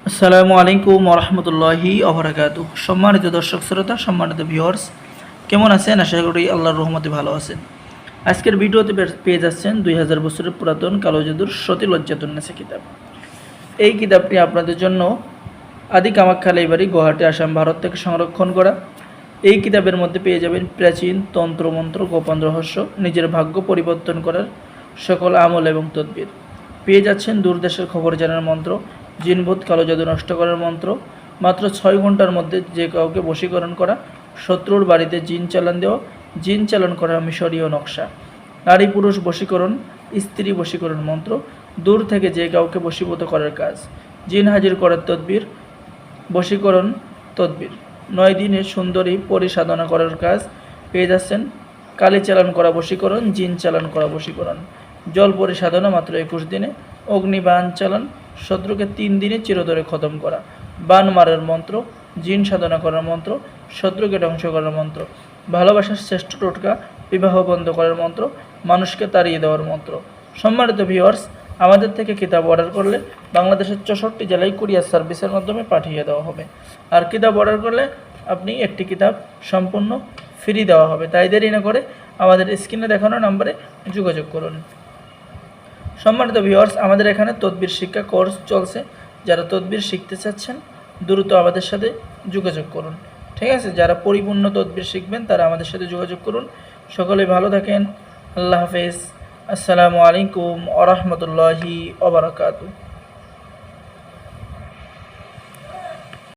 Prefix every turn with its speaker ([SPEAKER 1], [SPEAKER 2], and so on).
[SPEAKER 1] আসসালামু আলাইকুম ওরহমতুল্লাহি ওবরাকাতুহ। সম্মানিত দর্শক শ্রোতা, সম্মানিত ভিউয়ার্স, কেমন আছেন? আশা করি আল্লাহর রহমতে ভালো আছেন। আজকের ভিডিওতে পেয়ে যাচ্ছেন 2000 বছরের পুরাতন কালো জাদুর সতী লজ্জাতুন্নেসা কিতাব। এই কিতাবটি আপনাদের জন্য আদি কামাখ্যা লাইব্রেরি, গুয়াহাটি, আসাম, ভারত থেকে সংরক্ষণ করা। এই কিতাবের মধ্যে পেয়ে যাবেন প্রাচীন তন্ত্রমন্ত্র, গোপন রহস্য, নিজের ভাগ্য পরিবর্তন করার সকল আমল এবং তদবির। পেয়ে যাচ্ছেন দূরদেশের খবর জানার মন্ত্র, জিনভূত কালো জাদু নষ্ট করার মন্ত্র, মাত্র 6 ঘন্টার মধ্যে যে কাউকে বশীকরণ করা, শত্রুর বাড়িতে জিন চালান দেওয়া, জিন চালান করা মিশরীয় নকশা, নারী পুরুষ বশীকরণ, স্ত্রী বশীকরণ মন্ত্র, দূর থেকে যে কাউকে বশীভূত করার কাজ, জিন হাজির করার তদবির, বশীকরণ তদবির, 9 দিনে সুন্দরী পরিসাধনা করার কাজ। পেয়ে যাচ্ছেন কালি চালান করা বশীকরণ, জিন চালান করা বশীকরণ, জল পরিসাধনা মাত্র 21 দিনে, অগ্নিবাণ চালান, শত্রুকে 3 দিনে চিরতরে খতম করা, বান মারার মন্ত্র, জিন সাধনা করার মন্ত্র, শত্রুকে ধ্বংস করার মন্ত্র, ভালোবাসার শ্রেষ্ঠ টোটকা, বিবাহ বন্ধ করার মন্ত্র, মানুষকে তাড়িয়ে দেওয়ার মন্ত্র। সম্মানিত ভিউয়ার্স, আমাদের থেকে কিতাব অর্ডার করলে বাংলাদেশের 64 জেলায় কুরিয়ার সার্ভিসের মাধ্যমে পাঠিয়ে দেওয়া হবে। আর কিতাব অর্ডার করলে আপনি একটি কিতাব সম্পূর্ণ ফ্রি দেওয়া হবে। তাই দেরি না করে আমাদের স্ক্রিনে দেখানো নম্বরে যোগাযোগ করুন। সম্মানিত ভিউয়ার্স, আমাদের এখানে তদবির শিক্ষা কোর্স চলছে। যারা তদবির শিখতে চাচ্ছেন দ্রুত আমাদের সাথে যোগাযোগ করুন। ঠিক আছে, যারা পরিপূর্ণ তদবির শিখবেন তারা আমাদের সাথে যোগাযোগ করুন। সকলে ভালো থাকেন। আল্লাহ হাফেজ। আসসালামু আলাইকুম ওয়া রাহমাতুল্লাহি ওয়া বারাকাতুহু।